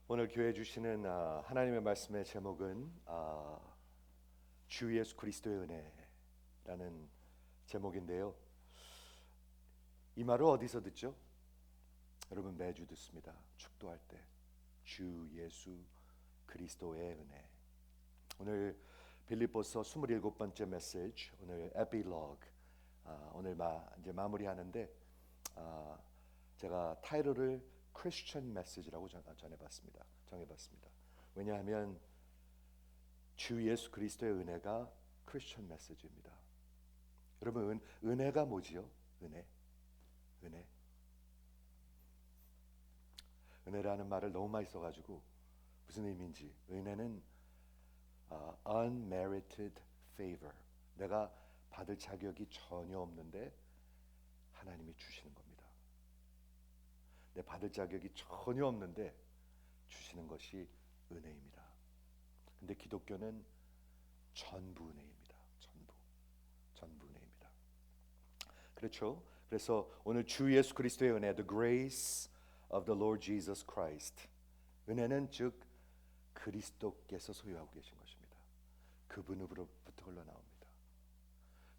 오늘 교회 주시는 하나님의 말씀의 제목은 주 예수 그리스도의 은혜라는 제목인데요. 이 말을 어디서 듣죠? 여러분 매주 듣습니다. 축도할 때 주 예수 그리스도의 은혜. 오늘 빌립보서 27번째 메시지, 오늘 에필로그, 오늘 이제 마무리하는데 제가 타이틀을 크리스천 메시지라고 정해봤습니다. 왜냐하면 주 예수 그리스도의 은혜가 크리스천 메시지입니다. 여러분 은혜가 뭐지요? 은혜. 은혜라는 말을 너무 많이 써가지고 무슨 의미인지. 은혜는 unmerited favor, 내가 받을 자격이 전혀 없는데 하나님이 주시는 겁니다. 내 받을 자격이 전혀 없는데 주시는 것이 은혜입니다. 근데 기독교는 전부 은혜입니다. 전부 은혜입니다. 그렇죠? 그래서 오늘 주 예수 그리스도의 은혜, the grace of the Lord Jesus Christ. 은혜는 즉 그리스도께서 소유하고 계신 것입니다. 그분으로부터 흘러나옵니다.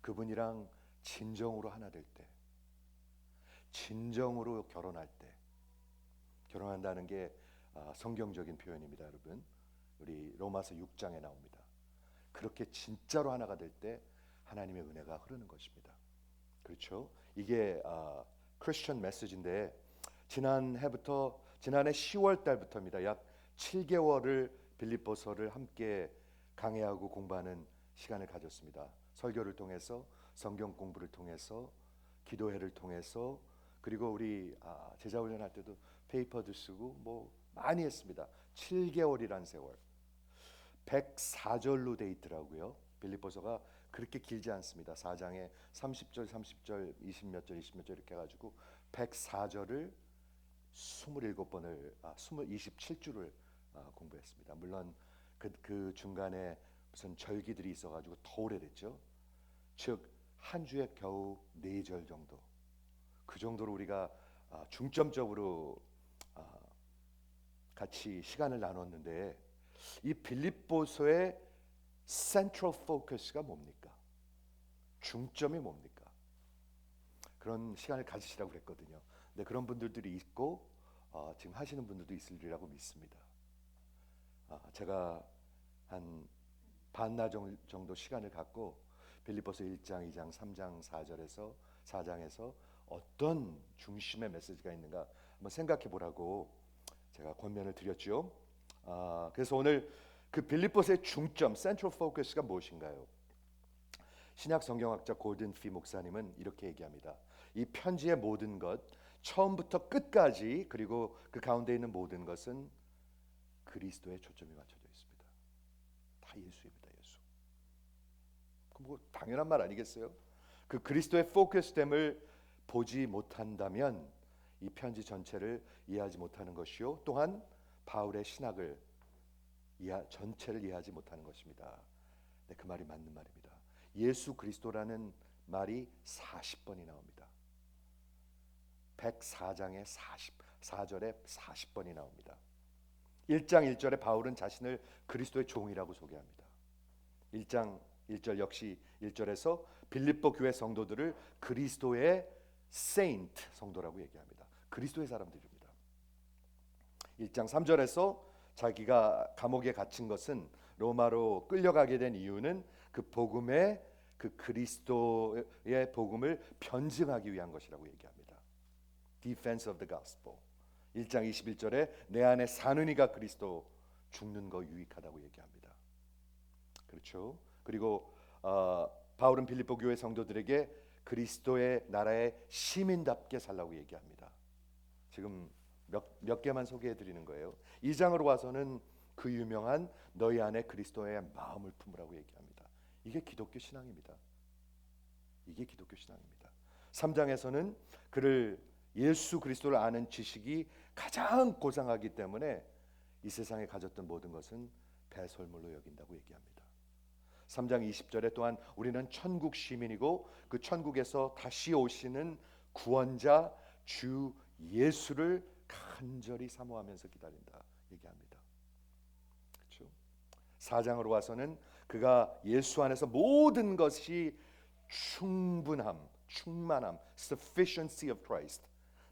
그분이랑 진정으로 하나 될 때, 진정으로 결혼할 때, 결혼한다는 게 성경적인 표현입니다. 여러분, 우리 로마서 6장에 나옵니다. 그렇게 진짜로 하나가 될 때 하나님의 은혜가 흐르는 것입니다. 그렇죠? 이게 크리스천 메시지인데 지난해 10월 달부터입니다. 약 7개월을 빌립보서를 함께 강해하고 공부하는 시간을 가졌습니다. 설교를 통해서, 성경 공부를 통해서, 기도회를 통해서, 그리고 우리 제자 훈련할 때도 페이퍼도 쓰고 뭐 많이 했습니다. 7개월이란 세월. 104절로 돼 있더라고요. 빌립보서가 그렇게 길지 않습니다. 4장에 30절, 30절, 20몇 절, 20몇 절 이렇게 해가지고 104절을 27주를 공부했습니다. 물론 그 중간에 무슨 절기들이 있어가지고 더 오래됐죠. 즉 한 주에 겨우 4절 정도. 그 정도로 우리가 중점적으로 같이 시간을 나눴는데, 이 빌립보서의 센트럴 포커스가 뭡니까? 중점이 뭡니까? 그런 시간을 가지시라고 그랬거든요. 근데 그런 분들이 있고 지금 하시는 분들도 있으리라고 믿습니다. 제가 한 반나절 정도 시간을 갖고 빌립보서 1장, 2장, 3장, 4장에서 어떤 중심의 메시지가 있는가 한번 생각해 보라고 제가 권면을 드렸죠. 그래서 오늘 그 빌립보서의 중점, 센트럴 포커스가 무엇인가요? 신약 성경학자 골든 피 목사님은 이렇게 얘기합니다. 이 편지의 모든 것, 처음부터 끝까지, 그리고 그 가운데 있는 모든 것은 그리스도에 초점이 맞춰져 있습니다. 다 예수입니다. 예수. 뭐 당연한 말 아니겠어요? 그 그리스도의 포커스됨을 보지 못한다면 이 편지 전체를 이해하지 못하는 것이요, 또한 바울의 신학을 전체를 이해하지 못하는 것입니다. 네, 그 말이 맞는 말입니다. 예수 그리스도라는 말이 40번이 나옵니다. 104장에 44절에 40번이 나옵니다. 1장 1절에 바울은 자신을 그리스도의 종이라고 소개합니다. 1장 1절 역시 1절에서 빌립보 교회 성도들을 그리스도의 세인트 성도라고 얘기합니다. 그리스도의 사람들입니다. 1장 3절에서 자기가 감옥에 갇힌 것은, 로마로 끌려가게 된 이유는 그 복음의, 그 그리스도의 복음을 변증하기 위한 것이라고 얘기합니다. Defense of the Gospel. 1장 21절에 내 안에 사는 이가 그리스도, 죽는 거 유익하다고 얘기합니다. 그렇죠? 그리고 바울은 빌립보 교회 성도들에게 그리스도의 나라의 시민답게 살라고 얘기합니다. 지금 몇 개만 소개해 드리는 거예요. 2장으로 와서는 그 유명한 너희 안에 그리스도의 마음을 품으라고 얘기합니다. 이게 기독교 신앙입니다. 이게 기독교 신앙입니다. 3장에서는 그를, 예수 그리스도를 아는 지식이 가장 고상하기 때문에 이 세상에 가졌던 모든 것은 배설물로 여긴다고 얘기합니다. 3장 20절에 또한 우리는 천국 시민이고 그 천국에서 다시 오시는 구원자 주 예수를 간절히 사모하면서 기다린다. 얘기합니다. 그렇죠? 4장으로 와서는 그가 예수 안에서 모든 것이 충만함, sufficiency of Christ.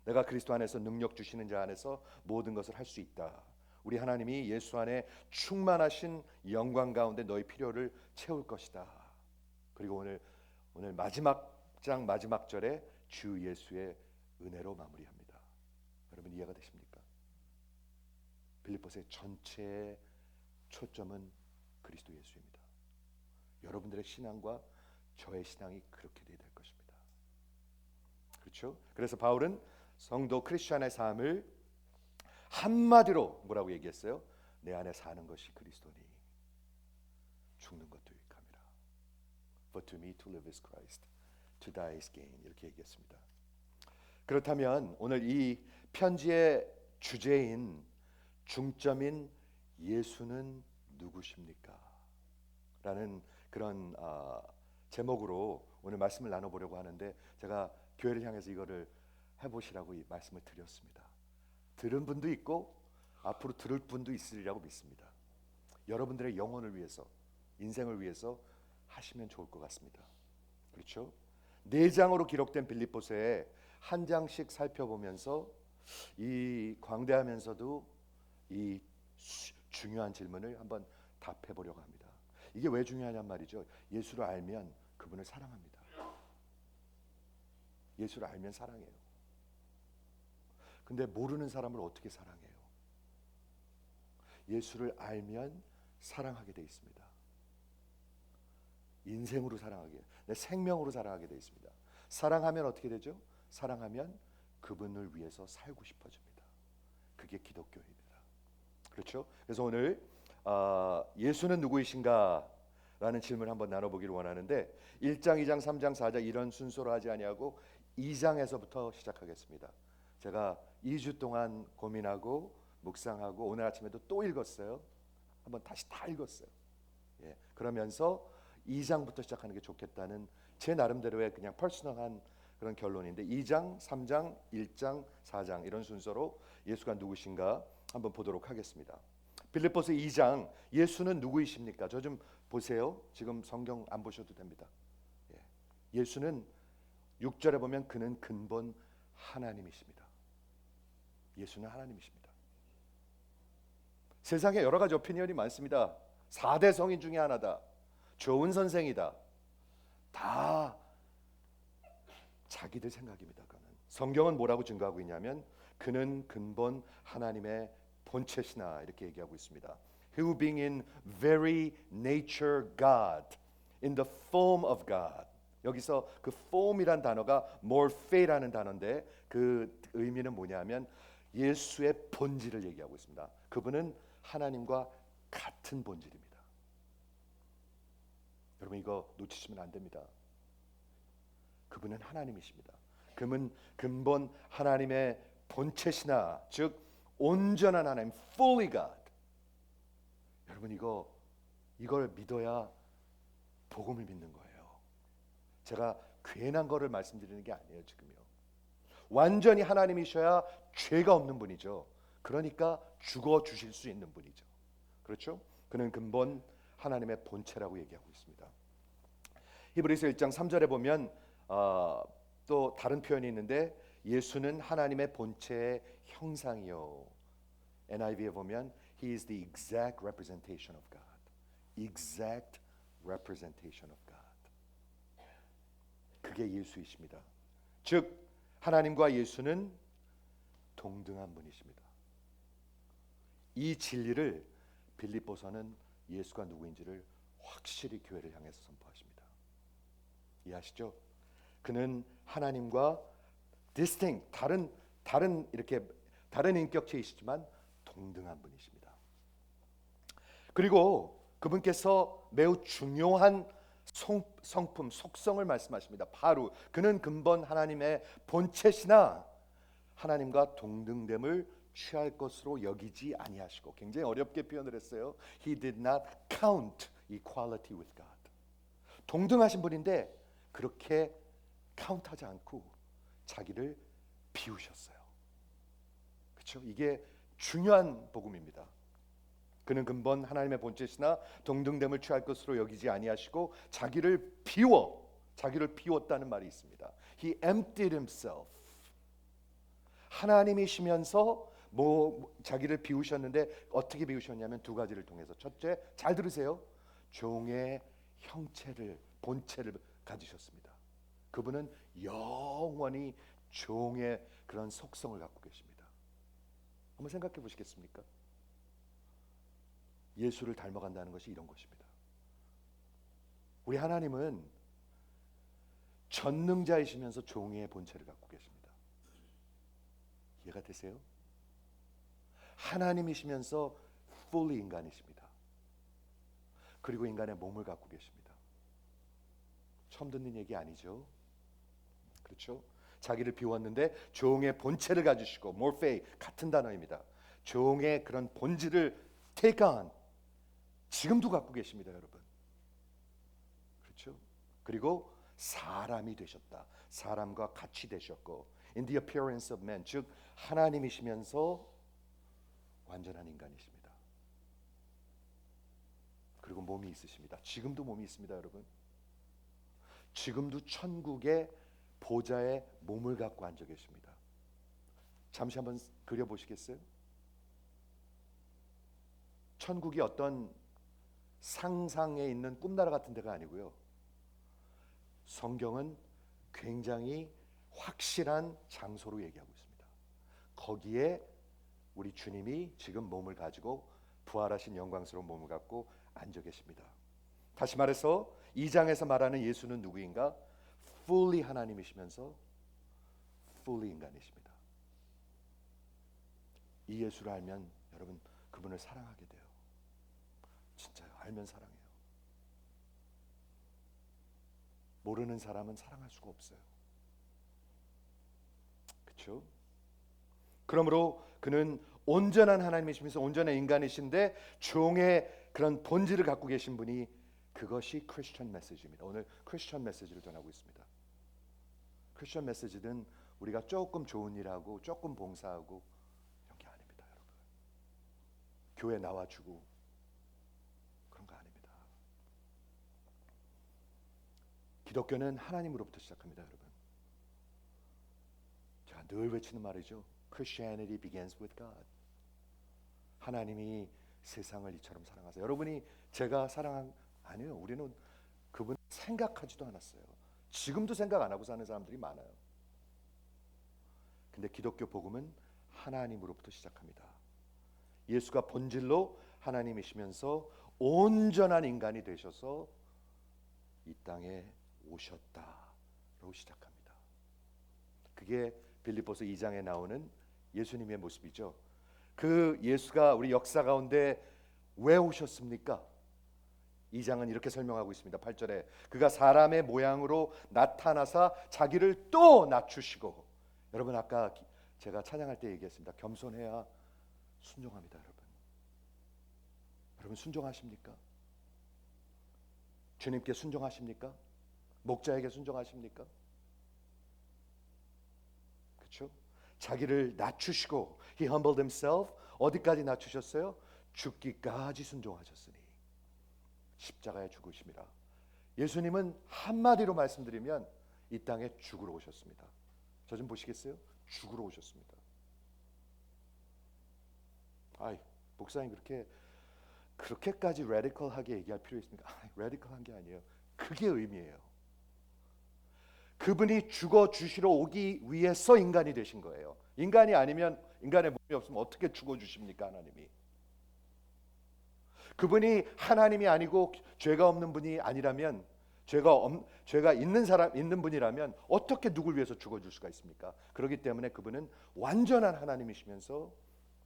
내가 그리스도 안에서 능력 주시는 자 안에서 모든 것을 할 수 있다. 우리 하나님이 예수 안에 충만하신 영광 가운데 너희 필요를 채울 것이다. 그리고 오늘 마지막 장 마지막 절에 주 예수의 은혜로 마무리합니다. 여러분 이해가 되십니까? 빌립보서의 전체의 초점은 그리스도 예수입니다. 여러분들의 신앙과 저의 신앙이 그렇게 돼야 될 것입니다. 그렇죠? 그래서 바울은 성도 크리스천의 삶을 한마디로 뭐라고 얘기했어요? 내 안에 사는 것이 그리스도니 죽는 것도 유익함이라. For to me to live is Christ, to die is gain. 이렇게 얘기했습니다. 그렇다면 오늘 이 편지의 주제인 중점인 예수는 누구십니까? 라는 그런 제목으로 오늘 말씀을 나눠보려고 하는데 제가 교회를 향해서 이거를 해보시라고 이 말씀을 드렸습니다. 들은 분도 있고 앞으로 들을 분도 있으리라고 믿습니다. 여러분들의 영혼을 위해서, 인생을 위해서 하시면 좋을 것 같습니다. 그렇죠? 4장으로 기록된 빌립보서에 한 장씩 살펴보면서 이 광대하면서도 이 중요한 질문을 한번 답해 보려고 합니다. 이게 왜 중요하냔 말이죠. 예수를 알면 그분을 사랑합니다. 예수를 알면 사랑해요. 근데 모르는 사람을 어떻게 사랑해요? 예수를 알면 사랑하게 돼 있습니다. 인생으로 사랑하게, 내 생명으로 사랑하게 돼 있습니다. 사랑하면 어떻게 되죠? 사랑하면 그분을 위해서 살고 싶어집니다. 그게 기독교입니다. 그렇죠? 그래서 오늘 예수는 누구이신가? 라는 질문을 한번 나눠보기를 원하는데 1장, 2장, 3장, 4장 이런 순서로 하지 아니하고 2장에서부터 시작하겠습니다. 제가 2주 동안 고민하고 묵상하고 오늘 아침에도 또 읽었어요. 한번 다시 다 읽었어요. 예, 그러면서 2장부터 시작하는 게 좋겠다는 제 나름대로의 그냥 퍼스널한 그런 결론인데 2장, 3장, 1장, 4장 이런 순서로 예수가 누구신가 한번 보도록 하겠습니다. 빌립보서 2장 예수는 누구이십니까? 저 좀 보세요. 지금 성경 안 보셔도 됩니다. 예, 예수는 6절에 보면 그는 근본 하나님이십니다. 예수는 하나님이십니다. 세상에 여러 가지 오피니언이 많습니다. 4대 성인 중에 하나다. 좋은 선생이다. 다 자기들 생각입니다. 그는. 성경은 뭐라고 증거하고 있냐면 그는 근본 하나님의 본체시나 이렇게 얘기하고 있습니다. Who being in very nature God, in the form of God. 여기서 그 form이란 단어가 morphe라는 단어인데 그 의미는 뭐냐면 예수의 본질을 얘기하고 있습니다. 그분은 하나님과 같은 본질입니다. 여러분 이거 놓치시면 안 됩니다. 그분은 하나님이십니다. 그분은 근본 하나님의 본체시나 즉 온전한 하나님, fully God. 여러분 이걸 믿어야 복음을 믿는 거예요. 제가 괜한 거를 말씀드리는 게 아니에요. 지금요. 완전히 하나님이셔야 죄가 없는 분이죠. 그러니까 죽어 주실 수 있는 분이죠. 그렇죠? 그는 근본 하나님의 본체라고 얘기하고 있습니다. 히브리서 1장 3절에 보면 또 다른 표현이 있는데 예수는 하나님의 본체의 형상이요. NIV에 보면 He is the exact representation of God. Exact representation of God. 그게 예수이십니다. 즉 하나님과 예수는 동등한 분이십니다. 이 진리를 빌립보서는 예수가 누구인지를 확실히 교회를 향해서 선포하십니다. 이해하시죠? 그는 하나님과 distinct 다른 이렇게 다른 인격체이시지만 동등한 분이십니다. 그리고 그분께서 매우 중요한 성품, 속성을 말씀하십니다. 바로 그는 근본 하나님의 본체시나 하나님과 동등됨을 취할 것으로 여기지 아니하시고 굉장히 어렵게 표현을 했어요. He did not count equality with God. 동등하신 분인데 그렇게 카운트하지 않고 자기를 비우셨어요. 그렇죠? 이게 중요한 복음입니다. 그는 근본 하나님의 본체시나 동등됨을 취할 것으로 여기지 아니하시고 자기를 비웠다는 말이 있습니다. He emptied himself. 하나님이시면서 자기를 비우셨는데 어떻게 비우셨냐면 두 가지를 통해서. 첫째, 잘 들으세요. 종의 형체를, 본체를 가지셨습니다. 그분은 영원히 종의 그런 속성을 갖고 계십니다. 한번 생각해 보시겠습니까? 예수를 닮아간다는 것이 이런 것입니다. 우리 하나님은 전능자이시면서 종의 본체를 갖고 계십니다. 이해가 되세요? 하나님이시면서 fully 인간이십니다. 그리고 인간의 몸을 갖고 계십니다. 처음 듣는 얘기 아니죠? 그렇죠? 자기를 비웠는데 종의 본체를 가지시고, morphe 같은 단어입니다. 종의 그런 본질을 take on, 지금도 갖고 계십니다, 여러분. 그렇죠? 그리고 사람이 되셨다. 사람과 같이 되셨고, in the appearance of man, 즉 하나님이시면서 완전한 인간이십니다. 그리고 몸이 있으십니다. 지금도 몸이 있습니다, 여러분. 지금도 천국의 보좌에 몸을 갖고 앉아 계십니다. 잠시 한번 그려보시겠어요? 천국이 어떤 상상에 있는 꿈나라 같은 데가 아니고요. 성경은 굉장히 확실한 장소로 얘기하고 있습니다. 거기에 우리 주님이 지금 몸을 가지고 부활하신 영광스러운 몸을 갖고 앉아 계십니다. 다시 말해서 이 장에서 말하는 예수는 누구인가? fully 하나님이시면서 fully 인간이십니다. 이 예수를 알면 여러분 그분을 사랑하게 돼요. 진짜요. 알면 사랑해요. 모르는 사람은 사랑할 수가 없어요. 그렇죠? 그러므로 그는 온전한 하나님이시면서 온전한 인간이신데 종의 그런 본질을 갖고 계신 분이, 그것이 크리스천 메시지입니다. 오늘 크리스천 메시지를 전하고 있습니다. 크리스천 메시지는 우리가 조금 좋은 일하고 조금 봉사하고 이런 게 아닙니다, 여러분. 교회 나와주고 그런 거 아닙니다. 기독교는 하나님으로부터 시작합니다, 여러분. 제가 늘 외치는 말이죠. Christianity begins with God. 하나님이 세상을 이처럼 사랑하세요. 여러분이 제가 사랑한, 아니에요. 우리는 그분 생각하지도 않았어요. 지금도 생각 안 하고 사는 사람들이 많아요. 근데 기독교 복음은 하나님으로부터 시작합니다. 예수가 본질로 하나님이시면서 온전한 인간이 되셔서 이 땅에 오셨다로 시작합니다. 그게 빌립보서 2장에 나오는 예수님의 모습이죠. 그 예수가 우리 역사 가운데 왜 오셨습니까? 2장은 이렇게 설명하고 있습니다. 8절에 그가 사람의 모양으로 나타나사 자기를 또 낮추시고, 여러분 아까 제가 찬양할 때 얘기했습니다. 겸손해야 순종합니다, 여러분. 여러분 순종하십니까? 주님께 순종하십니까? 목자에게 순종하십니까? 그렇죠? 자기를 낮추시고 He humbled himself. 어디까지 낮추셨어요? 죽기까지 순종하셨으니 십자가에 죽으심이라. 예수님은 한마디로 말씀드리면 이 땅에 죽으러 오셨습니다. 저 좀 보시겠어요? 죽으러 오셨습니다. 아이, 목사님 그렇게까지 레디컬하게 얘기할 필요 있습니까? 레디컬한 게 아니에요. 그게 의미예요. 그분이 죽어 주시러 오기 위해서 인간이 되신 거예요. 인간이 아니면, 인간의 몸이 없으면 어떻게 죽어 주십니까, 하나님이? 그분이 하나님이 아니고 죄가 없는 분이 아니라면, 죄가 있는 분이라면 어떻게 누굴 위해서 죽어 줄 수가 있습니까? 그렇기 때문에 그분은 완전한 하나님이시면서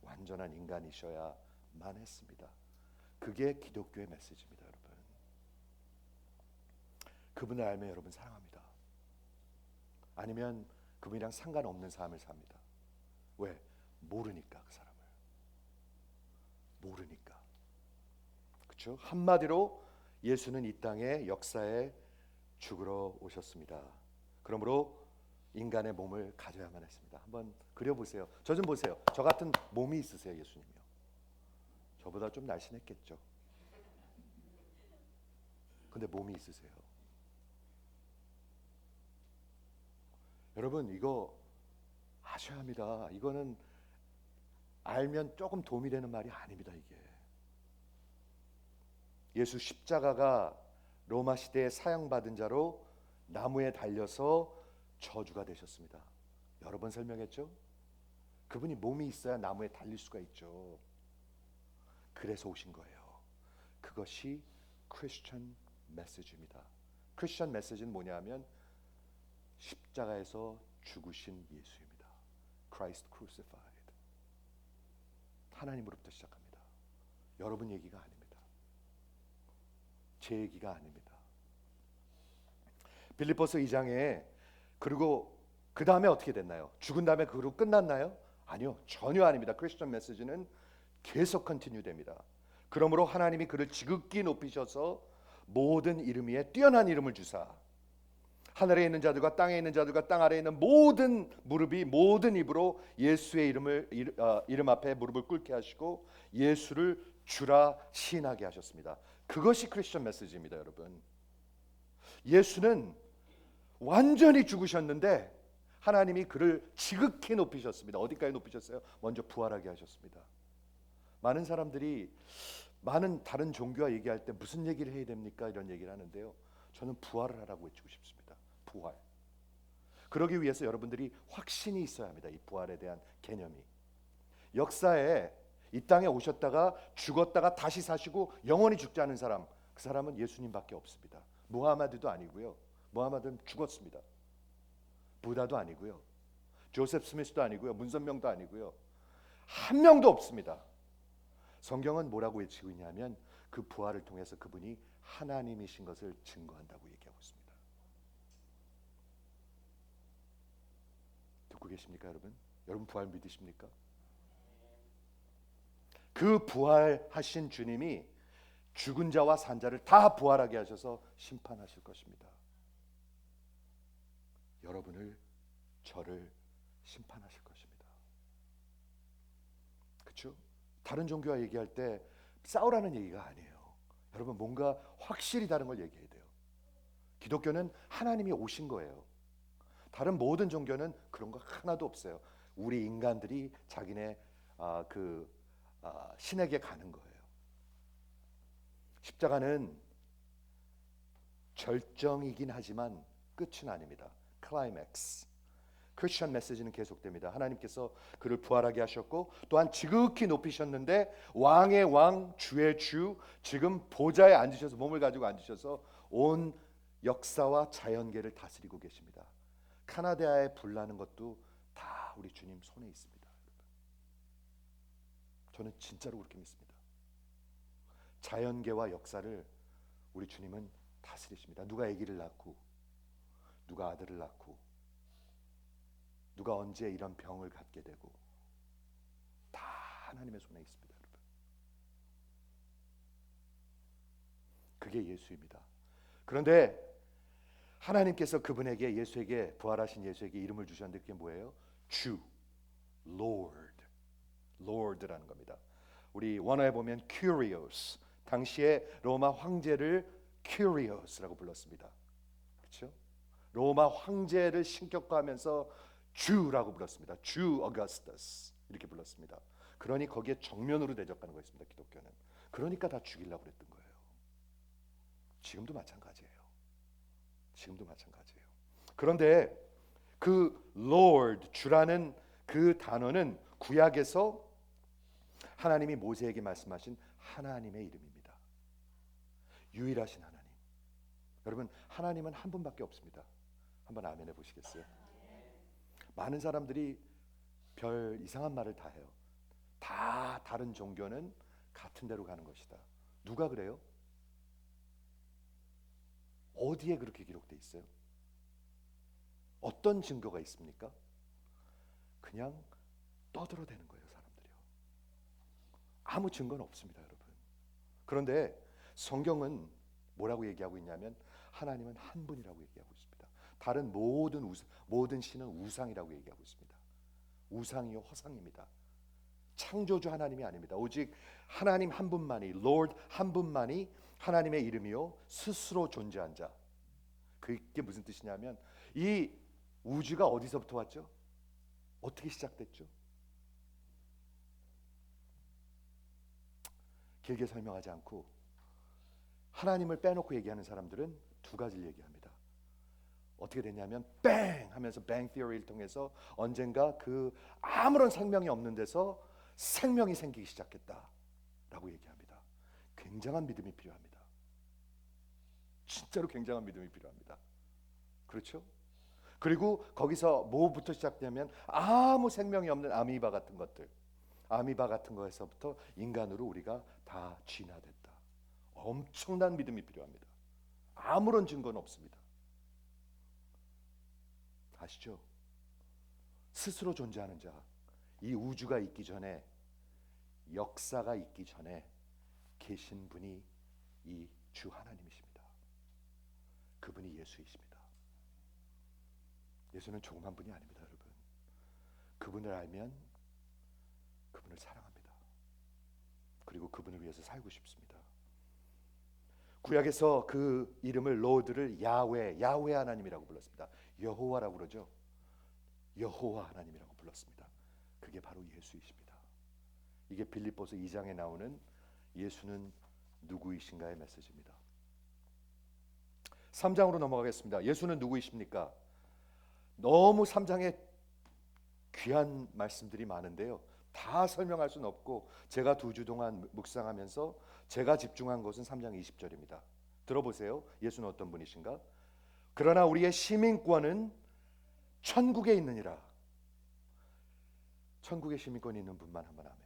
완전한 인간이셔야만 했습니다. 그게 기독교의 메시지입니다, 여러분. 그분을 알면 여러분 사랑합니다. 아니면 그분이랑 상관없는 삶을 삽니다. 왜? 모르니까. 그 사람을 모르니까. 그렇죠? 한마디로 예수는 이 땅의 역사에 죽으러 오셨습니다. 그러므로 인간의 몸을 가져야만 했습니다. 한번 그려보세요. 저 좀 보세요. 저 같은 몸이 있으세요, 예수님이요? 저보다 좀 날씬했겠죠. 근데 몸이 있으세요. 여러분 이거 아셔야 합니다. 이거는 알면 조금 도움이 되는 말이 아닙니다. 이게 예수 십자가가 로마 시대에 사형받은 자로 나무에 달려서 저주가 되셨습니다. 여러 번 설명했죠. 그분이 몸이 있어야 나무에 달릴 수가 있죠. 그래서 오신 거예요. 그것이 크리스천 메시지입니다. 크리스천 메시지는 뭐냐면 십자가에서 죽으신 예수입니다. Christ crucified. 하나님으로부터 시작합니다. 여러분 얘기가 아닙니다. 제 얘기가 아닙니다. 빌립보서 2장에 그리고 그 다음에 어떻게 됐나요? 죽은 다음에 그로 끝났나요? 아니요, 전혀 아닙니다. 크리스천 메시지는 계속 컨티뉴 됩니다. 그러므로 하나님이 그를 지극히 높이셔서 모든 이름 위에 뛰어난 이름을 주사 하늘에 있는 자들과 땅에 있는 자들과 땅 아래에 있는 모든 무릎이 모든 입으로 예수의 이름 앞에 무릎을 꿇게 하시고 예수를 주라 시인하게 하셨습니다. 그것이 크리스천 메시지입니다, 여러분. 예수는 완전히 죽으셨는데 하나님이 그를 지극히 높이셨습니다. 어디까지 높이셨어요? 먼저 부활하게 하셨습니다. 많은 사람들이 많은 다른 종교와 얘기할 때 무슨 얘기를 해야 됩니까? 이런 얘기를 하는데요. 저는 부활을 하라고 외치고 싶습니다. 부활. 그러기 위해서 여러분들이 확신이 있어야 합니다. 이 부활에 대한 개념이. 역사에 이 땅에 오셨다가 죽었다가 다시 사시고 영원히 죽지 않은 사람, 그 사람은 예수님밖에 없습니다. 무하마드도 아니고요. 무하마드는 죽었습니다. 부다도 아니고요. 조셉 스미스도 아니고요. 문선명도 아니고요. 한 명도 없습니다. 성경은 뭐라고 외치고 있냐면 그 부활을 통해서 그분이 하나님이신 것을 증거한다고 얘기하고 있습니다. 듣고 계십니까, 여러분? 여러분 부활 믿으십니까? 그 부활하신 주님이 죽은 자와 산 자를 다 부활하게 하셔서 심판하실 것입니다. 여러분을, 저를 심판하실 것입니다. 그렇죠? 다른 종교와 얘기할 때 싸우라는 얘기가 아니에요. 여러분 뭔가 확실히 다른 걸 얘기해야 돼요. 기독교는 하나님이 오신 거예요. 다른 모든 종교는 그런 거 하나도 없어요. 우리 인간들이 자기네 신에게 가는 거예요. 십자가는 절정이긴 하지만 끝은 아닙니다. 클라이맥스. 크리스천 메시지는 계속됩니다. 하나님께서 그를 부활하게 하셨고 또한 지극히 높이셨는데 왕의 왕, 주의 주, 지금 보좌에 앉으셔서 몸을 가지고 앉으셔서 온 역사와 자연계를 다스리고 계십니다. 카나다에 불나는 것도 다 우리 주님 손에 있습니다. 저는 진짜로 그렇게 믿습니다. 자연계와 역사를 우리 주님은 다스리십니다. 누가 아기를 낳고 누가 아들을 낳고 누가 언제 이런 병을 갖게 되고 다 하나님의 손에 있습니다, 여러분. 그게 예수입니다. 그런데 하나님께서 그분에게 예수에게 부활하신 예수에게 이름을 주셨는데 그게 뭐예요? 주, Lord, Lord라는 겁니다. 우리 원어에 보면 Kyrios, 당시에 로마 황제를 Kyrios라고 불렀습니다. 그렇죠? 로마 황제를 신격화하면서 주라고 불렀습니다. 주 어거스터스 이렇게 불렀습니다. 그러니 거기에 정면으로 대적하는 거였습니다. 기독교는. 그러니까 다 죽이려고 그랬던 거예요. 지금도 마찬가지예요. 지금도 마찬가지예요. 그런데 그 Lord, 주라는 그 단어는 구약에서 하나님이 모세에게 말씀하신 하나님의 이름입니다. 유일하신 하나님. 여러분 하나님은 한 분밖에 없습니다. 한번 아멘 해보시겠어요? 많은 사람들이 별 이상한 말을 다 해요. 다 다른 종교는 같은 데로 가는 것이다. 누가 그래요? 어디에 그렇게 기록돼 있어요? 어떤 증거가 있습니까? 그냥 떠들어대는 거예요, 사람들이요. 아무 증거는 없습니다, 여러분. 그런데 성경은 뭐라고 얘기하고 있냐면 하나님은 한 분이라고 얘기하고 있습니다. 다른 모든 신은 우상이라고 얘기하고 있습니다. 우상이요 허상입니다. 창조주 하나님이 아닙니다. 오직 하나님 한 분만이, Lord 한 분만이 하나님의 이름이요 스스로 존재한 자. 그게 무슨 뜻이냐면 이 우주가 어디서부터 왔죠? 어떻게 시작됐죠? 길게 설명하지 않고 하나님을 빼놓고 얘기하는 사람들은 두 가지를 얘기합니다. 어떻게 됐냐면 뱅 하면서 뱅 티어리를 통해서 언젠가 그 아무런 생명이 없는 데서 생명이 생기기 시작했다라고 얘기합니다. 굉장한 믿음이 필요합니다. 진짜로 굉장한 믿음이 필요합니다. 그렇죠? 그리고 거기서 뭐부터 시작되면 아무 생명이 없는 아미바 같은 것들, 아미바 같은 거에서부터 인간으로 우리가 다 진화됐다. 엄청난 믿음이 필요합니다. 아무런 증거는 없습니다. 아시죠? 스스로 존재하는 자, 이 우주가 있기 전에, 역사가 있기 전에 계신 분이 이 주 하나님이십니다. 그분이 예수이십니다. 예수는 조그만 분이 아닙니다, 여러분. 그분을 알면 그분을 사랑합니다. 그리고 그분을 위해서 살고 싶습니다. 구약에서 그 이름을 로드를 야훼 하나님이라고 불렀습니다. 여호와라고 그러죠. 여호와 하나님이라고 불렀습니다. 그게 바로 예수이십니다. 이게 빌립보서 2장에 나오는 예수는 누구이신가의 메시지입니다. 3장으로 넘어가겠습니다. 예수는 누구이십니까? 너무 3장에 귀한 말씀들이 많은데요, 다 설명할 수는 없고 제가 2주 동안 묵상하면서 제가 집중한 것은 3장 20절입니다. 들어보세요. 예수는 어떤 분이신가? 그러나 우리의 시민권은 천국에 있느니라. 천국에 시민권이 있는 분만 한번 아멘.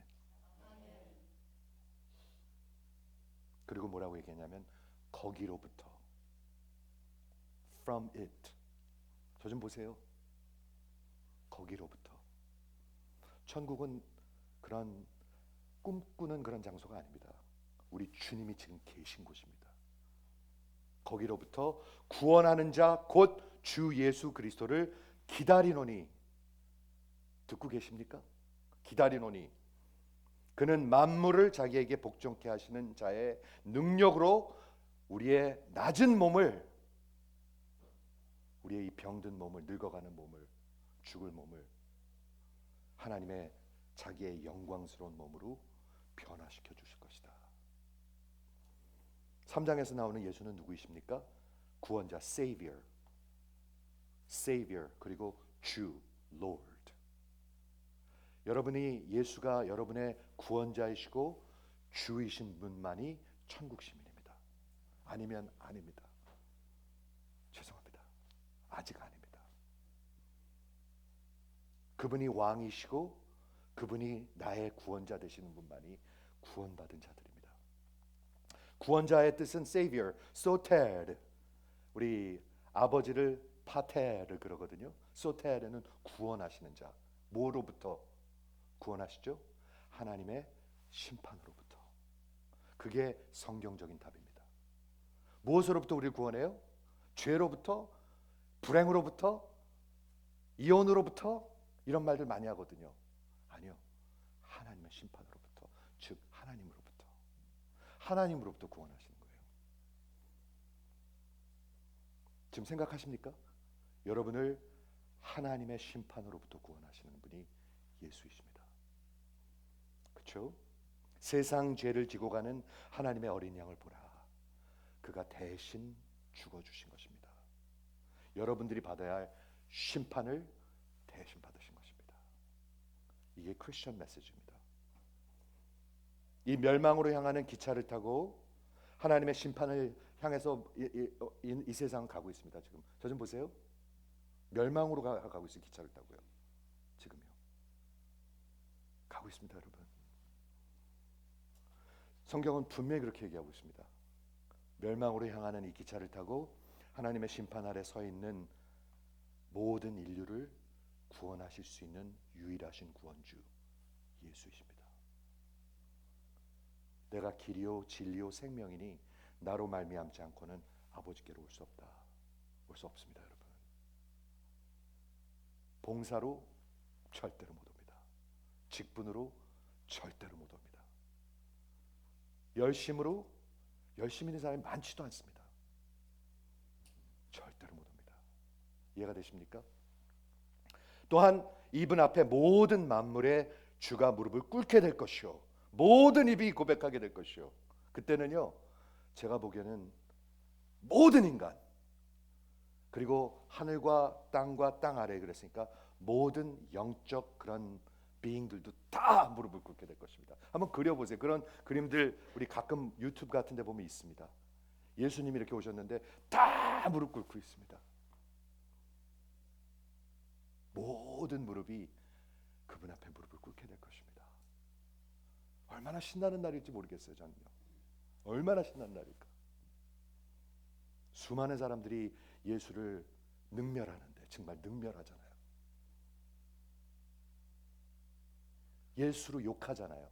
그리고 뭐라고 얘기했냐면 거기로부터, from it. 저 좀 보세요. 거기로부터. 천국은 그런 꿈꾸는 그런 장소가 아닙니다. 우리 주님이 지금 계신 곳입니다. 거기로부터 구원하는 자 곧 주 예수 그리스도를 기다리노니. 듣고 계십니까? 기다리노니. 그는 만물을 자기에게 복종케 하시는 자의 능력으로 우리의 낮은 몸을, 우리의 이 병든 몸을, 늙어가는 몸을, 죽을 몸을 하나님의 자기의 영광스러운 몸으로 변화시켜 주실 것이다. 3장에서 나오는 예수는 누구이십니까? 구원자, Savior, 그리고 주, Lord. 여러분이 예수가 여러분의 구원자이시고 주이신 분만이 천국 시민입니다. 아니면 아닙니다. 죄송합니다. 아직 아닙니다. 그분이 왕이시고 그분이 나의 구원자 되시는 분만이 구원받은 자들입니다. 구원자의 뜻은 Savior, 소테르. 우리 아버지를 파테르 그러거든요. 소테르는 구원하시는 자. 뭐로부터 구원하시죠? 하나님의 심판으로부터. 그게 성경적인 답입니다. 무엇으로부터 우리를 구원해요? 죄로부터? 불행으로부터? 이혼으로부터? 이런 말들 많이 하거든요. 아니요. 하나님의 심판으로부터, 즉 하나님으로부터 구원하시는 거예요. 지금 생각하십니까? 여러분을 하나님의 심판으로부터 구원하시는 분이 예수이십니다. 그렇죠? 세상 죄를 지고 가는 하나님의 어린 양을 보라. 그가 대신 죽어주신 것입니다. 여러분들이 받아야 할 심판을 대신 받으신 것입니다. 이게 크리스천 메시지입니다. 이 멸망으로 향하는 기차를 타고 하나님의 심판을 향해서 이 세상은 가고 있습니다. 지금 저 좀 보세요. 멸망으로 가고 있어요. 기차를 타고요. 지금요. 가고 있습니다, 여러분. 성경은 분명히 그렇게 얘기하고 있습니다. 멸망으로 향하는 이 기차를 타고 하나님의 심판 아래 서 있는 모든 인류를 구원하실 수 있는 유일하신 구원주 예수이십니다. 내가 길이요 진리요 생명이니 나로 말미암지 않고는 아버지께로 올 수 없다. 올 수 없습니다, 여러분. 봉사로 절대로 못 옵니다. 직분으로 절대로 못 옵니다. 열심으로 열심히 있는 사람이 많지도 않습니다. 절대로 못 옵니다. 이해가 되십니까? 또한 이분 앞에 모든 만물의 주가 무릎을 꿇게 될 것이요 모든 입이 고백하게 될 것이요. 그때는요 제가 보기에는 모든 인간 그리고 하늘과 땅 아래에 그랬으니까 모든 영적 그런 비잉들도 다 무릎을 꿇게 될 것입니다. 한번 그려보세요. 그런 그림들 우리 가끔 유튜브 같은 데 보면 있습니다. 예수님이 이렇게 오셨는데 다 무릎 꿇고 있습니다. 모든 무릎이 그분 앞에 무릎을 꿇게 될 것입니다. 얼마나 신나는 날일지 모르겠어요. 저는요. 얼마나 신나는 날일까. 수많은 사람들이 예수를 능멸하는데 정말 능멸하잖아요. 예수로 욕하잖아요.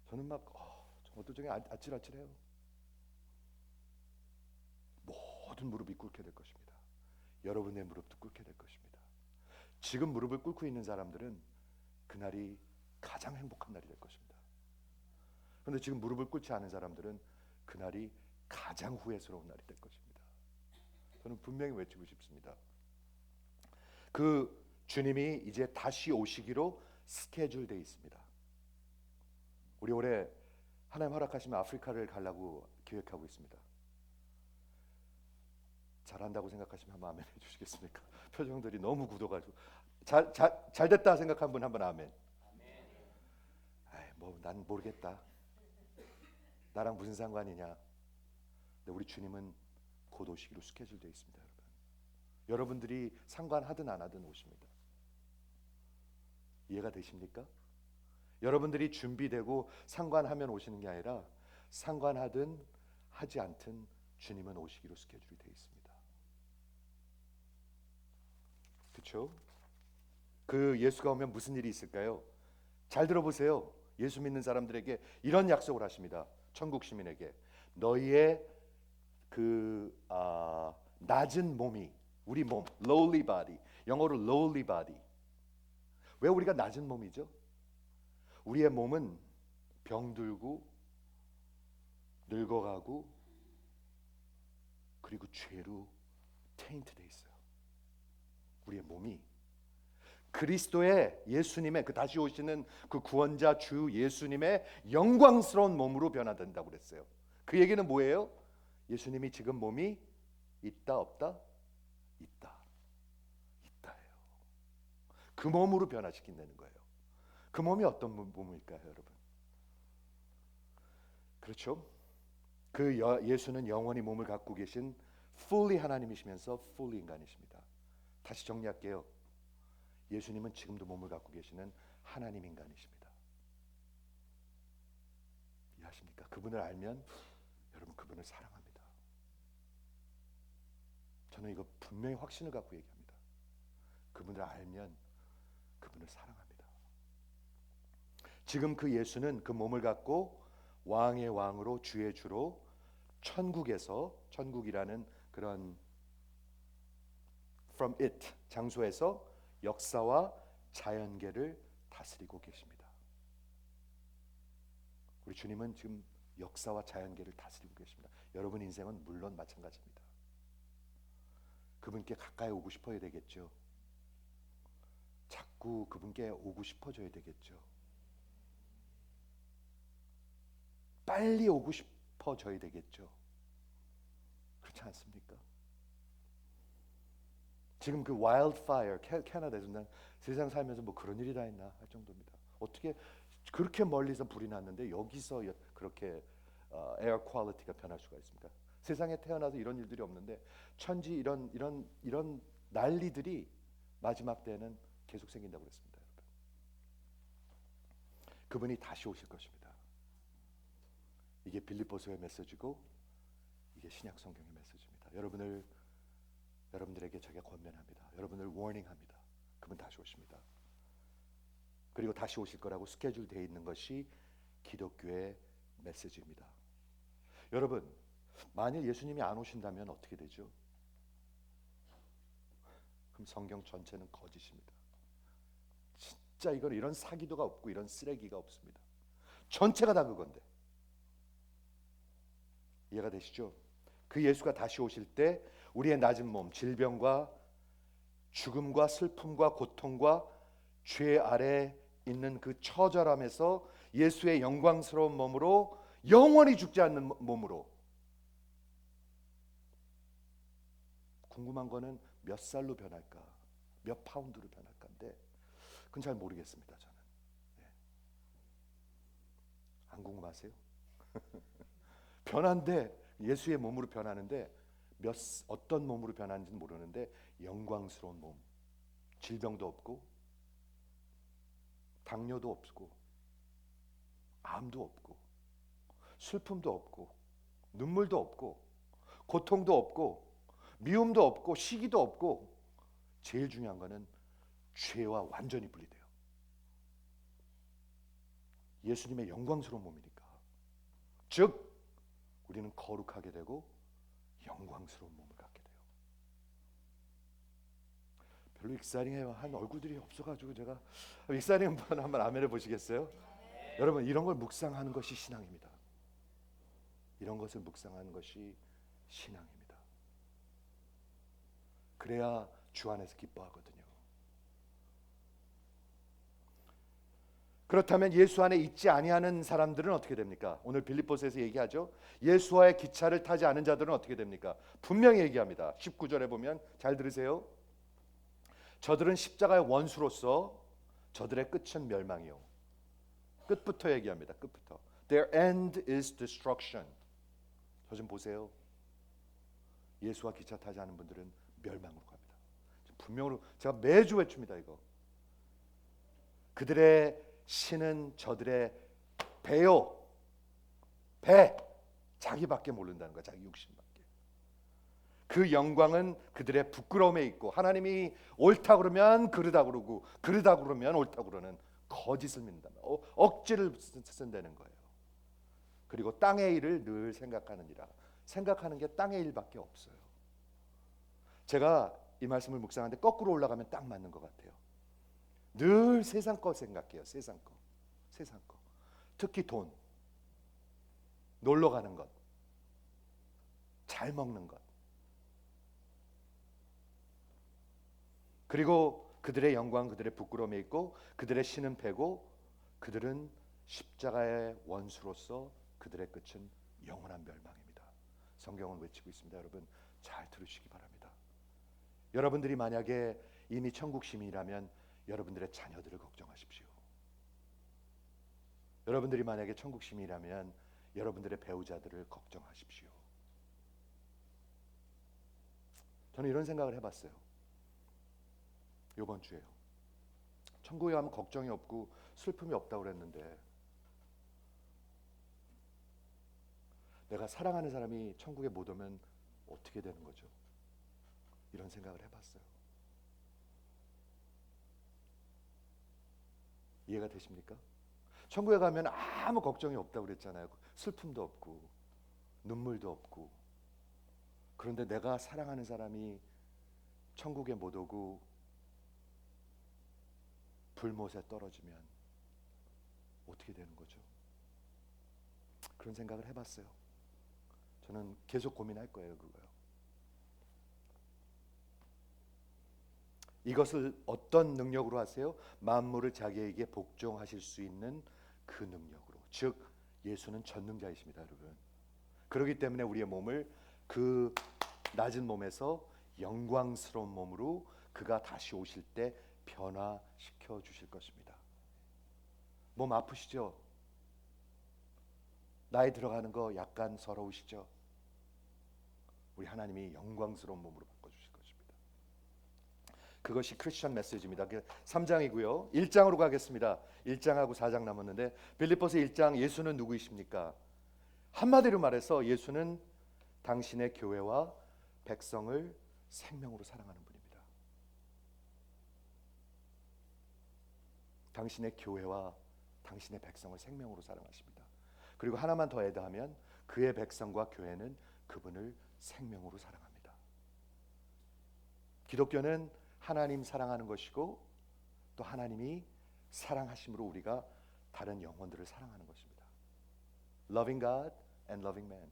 저는 막 어떤 중에 아찔아찔해요. 모든 무릎이 꿇게 될 것입니다. 여러분의 무릎도 꿇게 될 것입니다. 지금 무릎을 꿇고 있는 사람들은 그날이 가장 행복한 날이 될 것입니다. 그런데 지금 무릎을 꿇지 않은 사람들은 그날이 가장 후회스러운 날이 될 것입니다. 저는 분명히 외치고 싶습니다. 그 주님이 이제 다시 오시기로 스케줄되어 있습니다. 우리 올해 하나님 허락하시면 아프리카를 가려고 계획하고 있습니다. 잘한다고 생각하시면 한번 아멘 해주시겠습니까? 표정들이 너무 굳어가지고 잘 됐다 생각한 분 한번 아멘. 난 모르겠다. 나랑 무슨 상관이냐. 근데 우리 주님은 곧 오시기로 스케줄되어 있습니다. 여러분들이 상관하든 안 하든 오십니다. 이해가 되십니까? 여러분들이 준비되고 상관하면 오시는 게 아니라 상관하든 하지 않든 주님은 오시기로 스케줄이 되어 있습니다. 그렇죠? 그 예수가 오면 무슨 일이 있을까요? 잘 들어보세요. 예수 믿는 사람들에게 이런 약속을 하십니다. 천국 시민에게 너희의 낮은 몸이 우리 몸 lowly body 영어로 lowly body 왜 우리가 낮은 몸이죠? 우리의 몸은 병들고 늙어가고 그리고 죄로 테인트돼 있어요. 우리의 몸이 그리스도의 예수님의 그 다시 오시는 그 구원자 주 예수님의 영광스러운 몸으로 변화된다고 그랬어요. 그 얘기는 뭐예요? 예수님이 지금 몸이 있다 없다? 있다. 있다예요. 그 몸으로 변화시킨다는 거예요. 그 몸이 어떤 몸일까요, 여러분? 그렇죠? 그 예수는 영원히 몸을 갖고 계신 fully 하나님이시면서 fully 인간이십니다. 다시 정리할게요. 예수님은 지금도 몸을 갖고 계시는 하나님 인간이십니다. 이해하십니까? 그분을 알면 여러분 그분을 사랑합니다. 저는 이거 분명히 확신을 갖고 얘기합니다. 그분을 알면 그분을 사랑합니다. 지금 그 예수는 그 몸을 갖고 왕의 왕으로 주의 주로 천국에서 천국이라는 그런 from it 장소에서 역사와 자연계를 다스리고 계십니다. 우리 주님은 지금 역사와 자연계를 다스리고 계십니다. 여러분 인생은 물론 마찬가지입니다. 그분께 가까이 오고 싶어야 되겠죠. 자꾸 그분께 오고 싶어져야 되겠죠. 빨리 오고 싶어져야 되겠죠. 그렇지 않습니까? 지금 그 와일드파이어 캐나다에서 난 세상 살면서 뭐 그런 일이 다 있나 할 정도입니다. 어떻게 그렇게 멀리서 불이 났는데 여기서 그렇게 에어 퀄리티가 변할 수가 있습니까? 세상에 태어나서 이런 일들이 없는데 천지 이런 난리들이 마지막 때는 계속 생긴다고 그랬습니다. 여러분. 그분이 다시 오실 것입니다. 이게 빌립보서의 메시지고 이게 신약 성경의 메시지입니다. 여러분들에게 제가 권면합니다. 여러분을 워닝합니다. 그분 다시 오십니다. 그리고 다시 오실 거라고 스케줄 되어 있는 것이 기독교의 메시지입니다. 여러분, 만일 예수님이 안 오신다면 어떻게 되죠? 그럼 성경 전체는 거짓입니다. 진짜 이런 사기도가 없고 이런 쓰레기가 없습니다. 전체가 다 그건데. 이해가 되시죠? 그 예수가 다시 오실 때 우리의 낮은 몸, 질병과 죽음과 슬픔과 고통과 죄 아래 있는 그 처절함에서 예수의 영광스러운 몸으로, 영원히 죽지 않는 몸으로. 궁금한 거는 몇 살로 변할까, 몇 파운드로 변할까인데 그건 잘 모르겠습니다. 저는. 네. 안 궁금하세요? 변한데, 예수의 몸으로 변하는데 어떤 몸으로 변하는지는 모르는데 영광스러운 몸, 질병도 없고 당뇨도 없고 암도 없고 슬픔도 없고 눈물도 없고 고통도 없고 미움도 없고 시기도 없고, 제일 중요한 거는 죄와 완전히 분리돼요. 예수님의 영광스러운 몸이니까. 즉 우리는 거룩하게 되고 영광스러운 몸을 갖게 돼요. 별로 익사링한 얼굴들이 없어가지고 제가 익사링 한번 아멘해 보시겠어요? 네. 여러분, 이런 걸 묵상하는 것이 신앙입니다. 이런 것을 묵상하는 것이 신앙입니다. 그래야 주 안에서 기뻐하거든요. 그렇다면 예수 안에 있지 아니하는 사람들은 어떻게 됩니까? 오늘 빌립보서에서 얘기하죠. 예수와의 기차를 타지 않은 자들은 어떻게 됩니까? 분명히 얘기합니다. 19절에 보면, 잘 들으세요. 저들은 십자가의 원수로서 저들의 끝은 멸망이요. 끝부터 얘기합니다. 끝부터. Their end is destruction. 저 좀 보세요. 예수와 기차 타지 않은 분들은 멸망으로 갑니다. 분명으로 제가 매주 외칩니다. 이거. 그들의 신은 저들의 배요. 배. 자기밖에 모른다는 거야. 자기 육신밖에. 그 영광은 그들의 부끄러움에 있고, 하나님이 옳다 그러면 그르다 그러고 그르다 그러면 옳다 그러는 거짓을 믿는다. 억지를 쓴다는 거예요. 그리고 땅의 일을 늘 생각하느니라. 생각하는 게 땅의 일밖에 없어요. 제가 이 말씀을 묵상하는데 거꾸로 올라가면 딱 맞는 것 같아요. 늘 세상 거 생각해요. 세상 거. 세상 거. 특히 돈. 놀러 가는 것. 잘 먹는 것. 그리고 그들의 영광, 그들의 부끄러움에 있고, 그들의 신은 배고, 그들은 십자가의 원수로서 그들의 끝은 영원한 멸망입니다. 성경은 외치고 있습니다. 여러분, 잘 들으시기 바랍니다. 여러분들이 만약에 이미 천국 시민이라면 여러분들의 자녀들을 걱정하십시오. 여러분들이 만약에 천국 시민이라면 여러분들의 배우자들을 걱정하십시오. 저는 이런 생각을 해봤어요. 이번 주에요. 천국에 가면 걱정이 없고 슬픔이 없다고 그랬는데, 내가 사랑하는 사람이 천국에 못 오면 어떻게 되는 거죠? 이런 생각을 해봤어요. 이해가 되십니까? 천국에 가면 아무 걱정이 없다고 그랬잖아요. 슬픔도 없고 눈물도 없고. 그런데 내가 사랑하는 사람이 천국에 못 오고 불못에 떨어지면 어떻게 되는 거죠? 그런 생각을 해봤어요. 저는 계속 고민할 거예요. 그거요. 이것을 어떤 능력으로 하세요? 만물을 자기에게 복종하실 수 있는 그 능력으로. 즉 예수는 전능자이십니다, 여러분. 그렇기 때문에 우리의 몸을 그 낮은 몸에서 영광스러운 몸으로 그가 다시 오실 때 변화시켜 주실 것입니다. 몸 아프시죠? 나이 들어가는 거 약간 서러우시죠? 우리 하나님이 영광스러운 몸으로 바꿔주실 것입니다. 그것이 크리스천 메시지입니다. 3장이고요. 1장으로 가겠습니다. 1장하고 4장 남았는데, 빌립보서 1장, 예수는 누구이십니까? 한마디로 말해서 예수는 당신의 교회와 백성을 생명으로 사랑하는 분입니다. 당신의 교회와 당신의 백성을 생명으로 사랑하십니다. 그리고 하나만 더 애드하면 그의 백성과 교회는 그분을 생명으로 사랑합니다. 기독교는 하나님 사랑하는 것이고 또 하나님이 사랑하심으로 우리가 다른 영혼들을 사랑하는 것입니다. Loving God and loving man.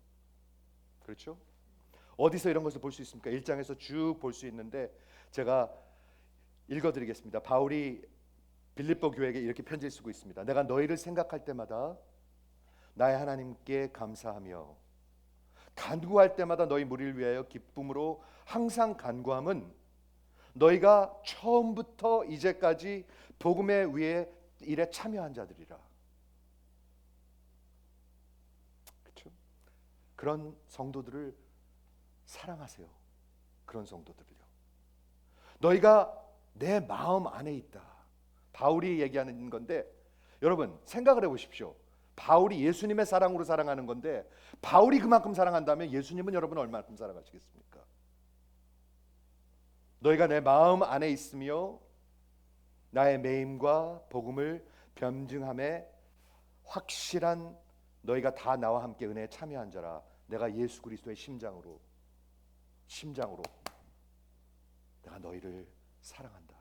그렇죠? 어디서 이런 것을 볼 수 있습니까? 1장에서 쭉 볼 수 있는데 제가 읽어드리겠습니다. 바울이 빌립보 교회에게 이렇게 편지를 쓰고 있습니다. 내가 너희를 생각할 때마다 나의 하나님께 감사하며 간구할 때마다 너희 무리를 위하여 기쁨으로 항상 간구함은 너희가 처음부터 이제까지 복음의 위에 일에 참여한 자들이라. 그렇죠? 그런 성도들을 사랑하세요. 그런 성도들을요. 너희가 내 마음 안에 있다. 바울이 얘기하는 건데 여러분 생각을 해보십시오. 바울이 예수님의 사랑으로 사랑하는 건데 바울이 그만큼 사랑한다면 예수님은 여러분 얼마만큼 사랑하시겠습니까? 너희가 내 마음 안에 있으며 나의 매임과 복음을 변증함에 확실한 너희가 다 나와 함께 은혜에 참여한 자라. 내가 예수 그리스도의 심장으로 내가 너희를 사랑한다.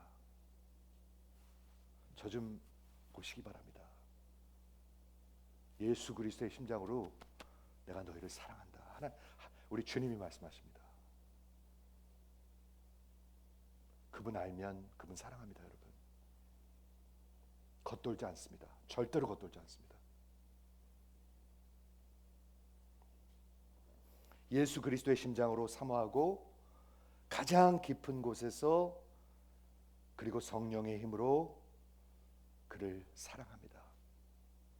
저 좀 보시기 바랍니다. 예수 그리스도의 심장으로 내가 너희를 사랑한다. 우리 주님이 말씀하십니다. 그분 알면 그분 사랑합니다, 여러분. 겉돌지 않습니다. 절대로 겉돌지 않습니다. 예수 그리스도의 심장으로 사모하고 가장 깊은 곳에서 그리고 성령의 힘으로 그를 사랑합니다.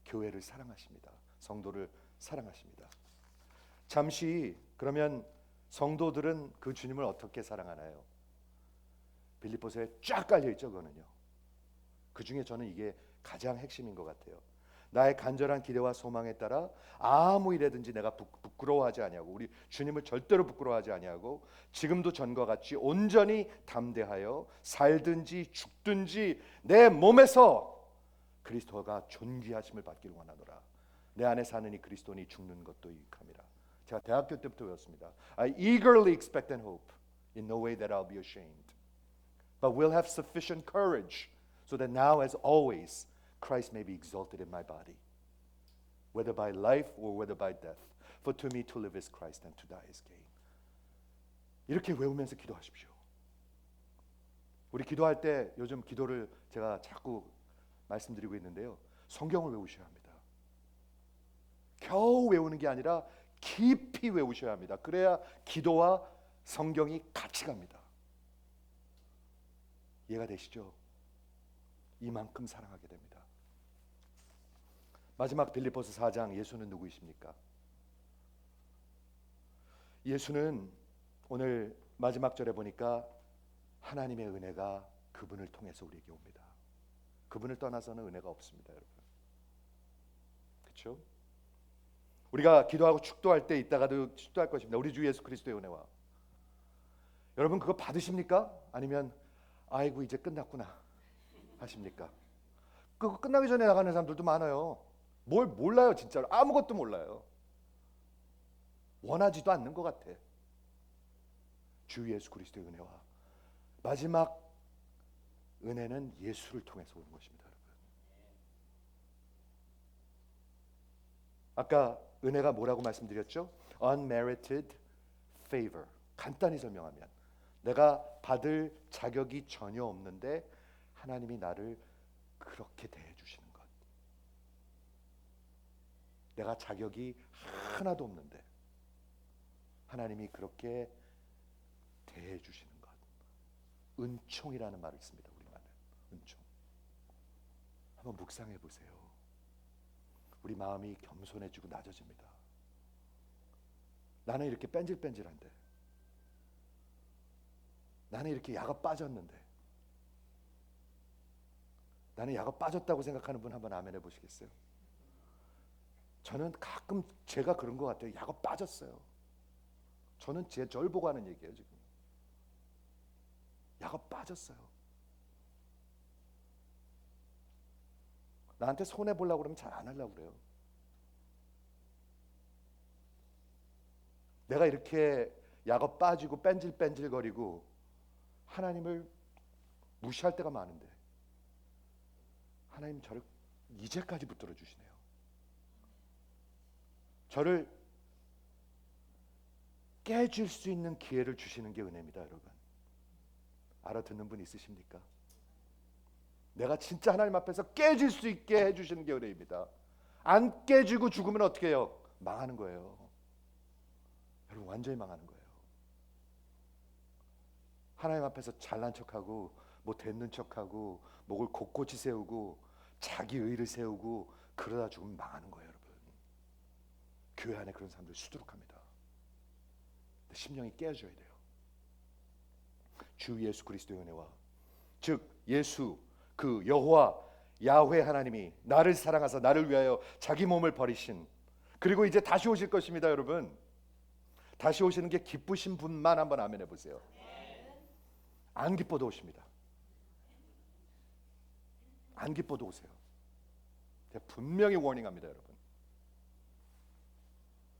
교회를 사랑하십니다. 성도를 사랑하십니다. 잠시 그러면 성도들은 그 주님을 어떻게 사랑하나요? 빌립보서에 쫙 깔려 있죠, 그거는요. 그 중에 저는 이게 가장 핵심인 것 같아요. 나의 간절한 기대와 소망에 따라 아무 일에든지 내가 부끄러워하지 아니하고 우리 주님을 절대로 부끄러워하지 아니하고 지금도 전과 같이 온전히 담대하여 살든지 죽든지 내 몸에서 그리스도가 존귀하심을 받기를 원하노라. 내 안에 사느니 그리스도니 죽는 것도 유익함이라. 제가 대학교 때부터 배웠습니다. I eagerly expect and hope in no way that I'll be ashamed, but will have sufficient courage so that now as always Christ may be exalted in my body, whether by life or whether by death. For to me to live is Christ and to die is gain. 이렇게 외우면서 기도하십시오. 우리 기도할 때 요즘 기도를 제가 자꾸 말씀드리고 있는데요. 성경을 외우셔야 합니다. 겨우 외우는 게 아니라 깊이 외우셔야 합니다. 그래야 기도와 성경이 같이 갑니다. 이해가 되시죠? 이만큼 사랑하게 됩니다. 마지막 빌립보서 4장, 예수는 누구이십니까? 예수는 오늘 마지막 절에 보니까 하나님의 은혜가 그분을 통해서 우리에게 옵니다. 그분을 떠나서는 은혜가 없습니다, 여러분. 그렇죠? 우리가 기도하고 축도할 때 이따가도 축도할 것입니다. 우리 주 예수 그리스도의 은혜와. 여러분 그거 받으십니까? 아니면 아이고 이제 끝났구나 하십니까? 그거 끝나기 전에 나가는 사람들도 많아요. 뭘 몰라요, 진짜로. 아무것도 몰라요. 원하지도 않는 것 같아. 주 예수 그리스도의 은혜와 마지막 은혜는 예수를 통해서 오는 것입니다, 여러분. 아까 은혜가 뭐라고 말씀드렸죠? Unmerited favor. 간단히 설명하면 내가 받을 자격이 전혀 없는데 하나님이 나를 그렇게 대해 주시는 것. 내가 자격이 하나도 없는데 하나님이 그렇게 대해 주시는 것. 은총이라는 말을 씁니다, 우리말은. 은총. 한번 묵상해 보세요. 우리 마음이 겸손해지고 낮아집니다. 나는 이렇게 뺀질뺀질한데, 나는 이렇게 야가 빠졌는데, 나는 야가 빠졌다고 생각하는 분 한번 아멘 해보시겠어요? 저는 가끔 제가 그런 것 같아요. 야가 빠졌어요. 저는 절 보고 하는 얘기예요, 지금. 야가 빠졌어요. 나한테 손해 보려고 그러면 잘 안 하려고 그래요. 내가 이렇게 야가 빠지고 뺀질뺀질거리고 하나님을 무시할 때가 많은데 하나님 저를 이제까지 붙들어 주시네요. 저를 깨질 수 있는 기회를 주시는 게 은혜입니다, 여러분. 알아듣는 분 있으십니까? 내가 진짜 하나님 앞에서 깨질 수 있게 해주시는 게 은혜입니다. 안 깨지고 죽으면 어떻게 해요? 망하는 거예요. 여러분, 완전히 망하는 거예요. 하나님 앞에서 잘난 척하고 뭐 됐는 척하고 목을 곳곳이 세우고 자기 의를 세우고 그러다 죽으면 망하는 거예요, 여러분. 교회 안에 그런 사람들이 수두룩합니다. 심령이 깨어져야 돼요. 주 예수 그리스도의 은혜와, 즉 예수 그 여호와 야훼 하나님이 나를 사랑하사 나를 위하여 자기 몸을 버리신, 그리고 이제 다시 오실 것입니다, 여러분. 다시 오시는 게 기쁘신 분만 한번 아멘 해보세요. 안 기뻐도 오십니다. 안 기뻐도 오세요. 제가 분명히 워닝합니다, 여러분.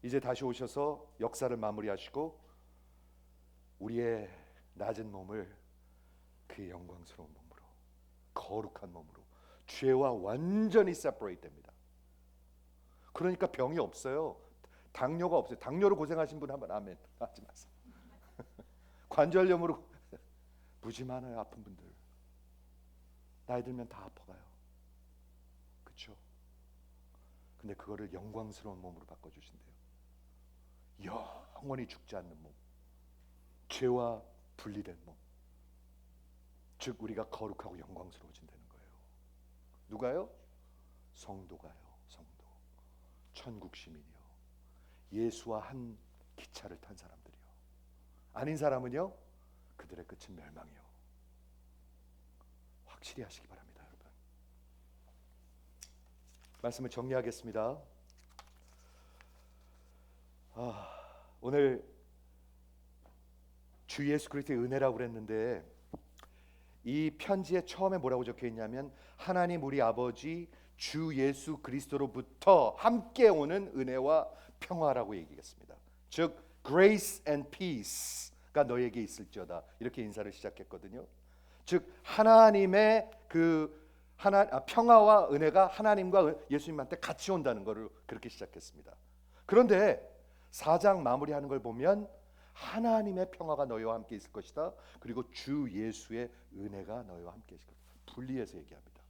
이제 다시 오셔서 역사를 마무리하시고 우리의 낮은 몸을 그의 영광스러운 몸으로, 거룩한 몸으로, 죄와 완전히 세퍼레이트 됩니다. 그러니까 병이 없어요. 당뇨가 없어요. 당뇨로 고생하신 분 한번 아멘 하지 마세요. 관절염으로 무지 많아요, 아픈 분들. 나이 들면 다 아파가요. 그렇죠? 근데 그거를 영광스러운 몸으로 바꿔주신대요. 영원히 죽지 않는 몸, 죄와 분리된 몸, 즉 우리가 거룩하고 영광스러워진다는 거예요. 누가요? 성도가요. 성도, 천국 시민이요, 예수와 한 기차를 탄 사람들이요. 아닌 사람은요, 그들의 끝은 멸망이요. 확실히 하시기 바랍니다, 여러분. 말씀을 정리하겠습니다. 오늘 주 예수 그리스도의 은혜라고 그랬는데, 이 편지에 처음에 뭐라고 적혀 있냐면 하나님 우리 아버지 주 예수 그리스도로부터 함께 오는 은혜와 평화라고 얘기했습니다. 즉 grace and peace가 너에게 있을지어다, 이렇게 인사를 시작했거든요. 즉 하나님의 평화와 은혜가 하나님과 예수님한테 같이 온다는 것을 그렇게 시작했습니다. 그런데 4장 마무리하는 걸 보면 하나님의 평화가 너희와 함께 있을 것이다, 그리고 주 예수의 은혜가 너희와 함께 있을 것이다. 분리해서 얘기합니다.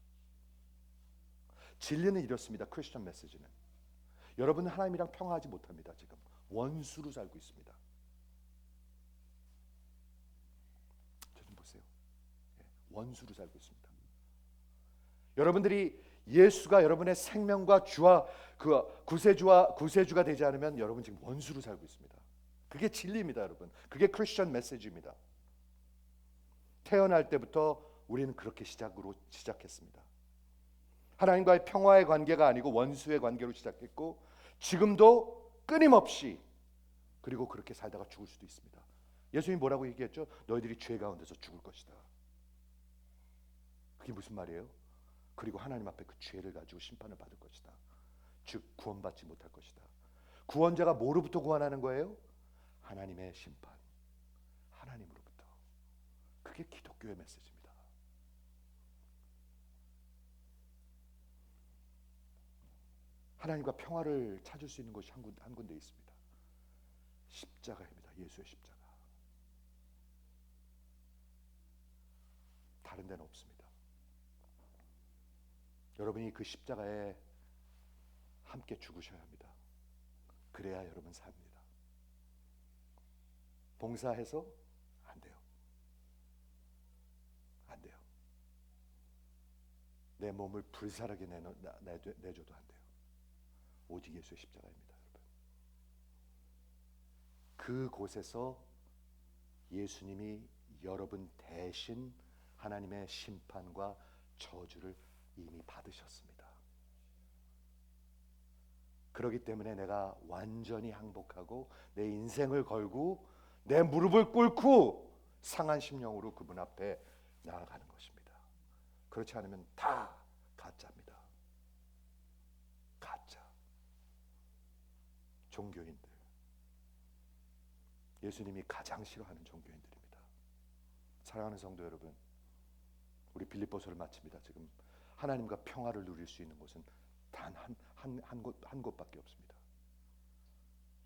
진리는 이렇습니다. 크리스천 메시지는 여러분은 하나님이랑 평화하지 못합니다. 지금 원수로 살고 있습니다. 저 좀 보세요. 원수로 살고 있습니다. 여러분들이 예수가 여러분의 생명과 주와 그 구세주가 되지 않으면 여러분 지금 원수로 살고 있습니다. 그게 진리입니다, 여러분. 그게 크리스천 메시지입니다. 태어날 때부터 우리는 그렇게 시작했습니다. 하나님과의 평화의 관계가 아니고 원수의 관계로 시작했고, 지금도 끊임없이 그리고 그렇게 살다가 죽을 수도 있습니다. 예수님이 뭐라고 얘기했죠? 너희들이 죄 가운데서 죽을 것이다. 그게 무슨 말이에요? 그리고 하나님 앞에 그 죄를 가지고 심판을 받을 것이다. 즉 구원받지 못할 것이다. 구원자가 뭐로부터 구원하는 거예요? 하나님의 심판, 하나님으로부터. 그게 기독교의 메시지입니다. 하나님과 평화를 찾을 수 있는 곳이 한 군데 있습니다. 십자가입니다. 예수의 십자가. 다른 데는 없습니다. 여러분이 그 십자가에 함께 죽으셔야 합니다. 그래야 여러분 삽니다. 봉사해서 안 돼요. 안 돼요. 내 몸을 불살하게 내줘도 안 돼요. 오직 예수의 십자가입니다, 여러분. 그곳에서 예수님이 여러분 대신 하나님의 심판과 저주를 이미 받으셨습니다. 그렇기 때문에 내가 완전히 항복하고 내 인생을 걸고 내 무릎을 꿇고 상한 심령으로 그분 앞에 나아가는 것입니다. 그렇지 않으면 다 가짜입니다. 가짜. 종교인들, 예수님이 가장 싫어하는 종교인들입니다. 사랑하는 성도 여러분, 우리 빌립보서를 마칩니다. 지금 하나님과 평화를 누릴 수 있는 곳은 단 한 곳밖에 없습니다.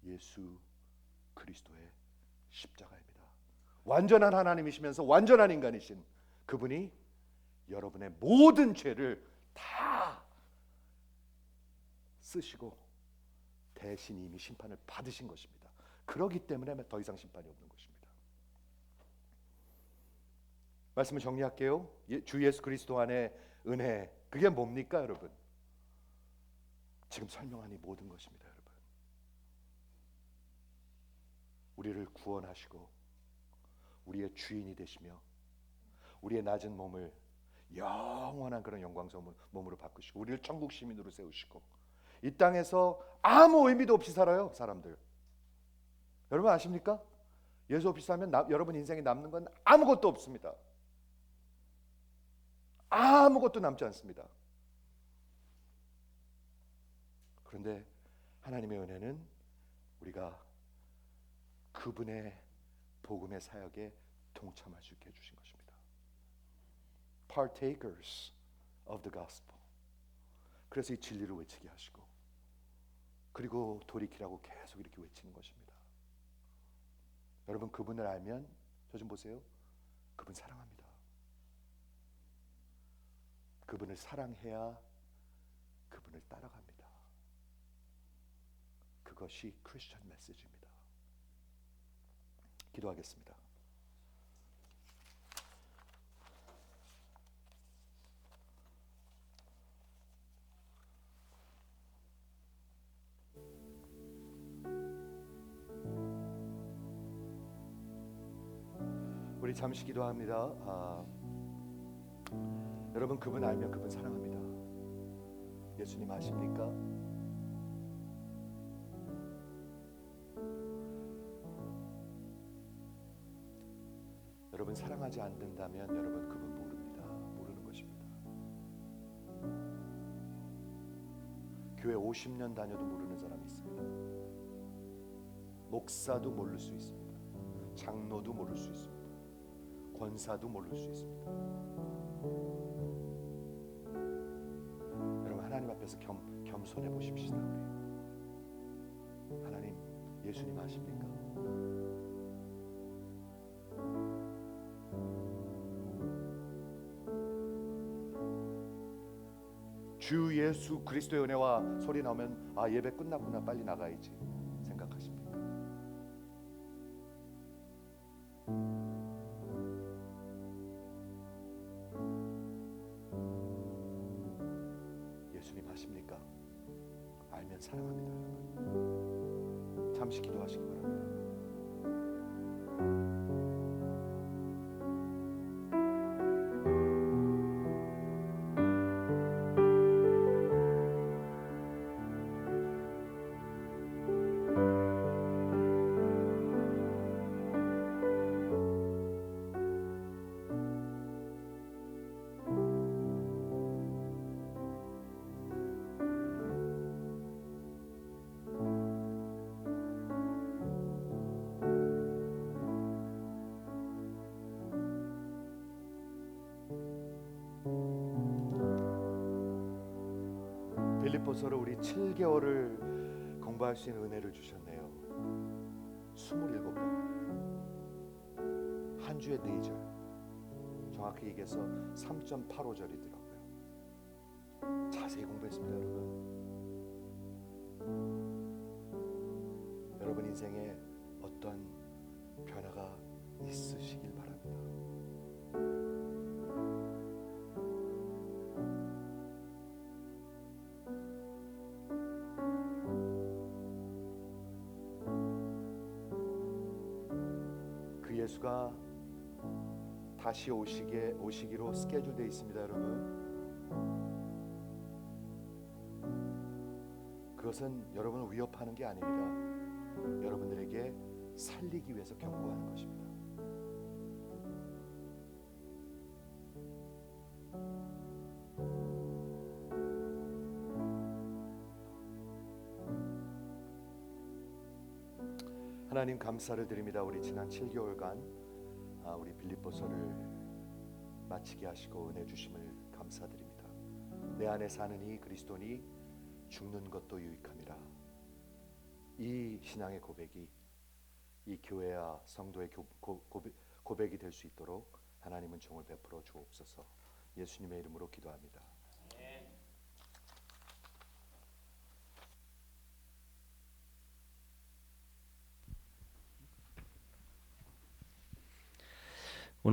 예수 그리스도의 십자가입니다. 완전한 하나님이시면서 완전한 인간이신 그분이 여러분의 모든 죄를 다 쓰시고 대신 이미 심판을 받으신 것입니다. 그렇기 때문에 더 이상 심판이 없는 것입니다. 말씀을 정리할게요. 주 예수 그리스도 안에 은혜, 그게 뭡니까 여러분? 지금 설명한 이 모든 것입니다. 여러분, 우리를 구원하시고 우리의 주인이 되시며 우리의 낮은 몸을 영원한 그런 영광스러운 몸으로 바꾸시고 우리를 천국 시민으로 세우시고 이 땅에서 아무 의미도 없이 살아요. 사람들, 여러분 아십니까? 예수 없이 살면 여러분 인생에 남는 건 아무것도 없습니다. 아무것도 남지 않습니다. 그런데 하나님의 은혜는 우리가 그분의 복음의 사역에 동참할 수 있게 해주신 것입니다. Partakers of the gospel. 그래서 이 진리를 외치게 하시고 그리고 돌이키라고 계속 이렇게 외치는 것입니다. 여러분 그분을 알면 저 좀 보세요. 그분 사랑합니다. 그분을 사랑해야 그분을 따라갑니다. 그것이 크리스천 메시지입니다. 기도하겠습니다. 우리 잠시 기도합니다. 여러분 그분 알면 그분 사랑합니다. 예수님 아십니까? 여러분 사랑하지 않는다면 여러분 그분 모릅니다. 모르는 것입니다. 교회 50년 다녀도 모르는 사람이 있습니다. 목사도 모를 수 있습니다. 장로도 모를 수 있습니다. 권사도 모를 수 있습니다. 여러분 하나님 앞에서 겸손해 보십시다. 우리 하나님, 예수님 아십니까? 주 예수 그리스도의 은혜와 소리 나오면 아 예배 끝났구나 빨리 나가야지 생각하십니까? 예수님 아십니까? 알면 사랑합니다. 여러분 잠시 기도하시기 바랍니다. 빌립보서를 우리 7개월을 공부할 수 있는 은혜를 주셨네요. 27번 한 주에 4절, 정확히 얘기해서 3.85절이더라고요. 자세히 공부했습니다. 여러분 인생에 어떤 변화가 있으시길 바랍니다. 예수가 다시 오시기로 스케줄되어 있습니다. 여러분 그것은 여러분을 위협하는 게 아닙니다. 여러분들에게 살리기 위해서 경고하는 것입니다. 하나님 감사를 드립니다. 우리 지난 7개월간 우리 빌립보서를 마치게 하시고 은혜 주심을 감사드립니다. 내 안에 사는 이 그리스도니 죽는 것도 유익함이라. 이 신앙의 고백이 이 교회와 성도의 고백이 될 수 있도록 하나님은 종을 베풀어 주옵소서. 예수님의 이름으로 기도합니다.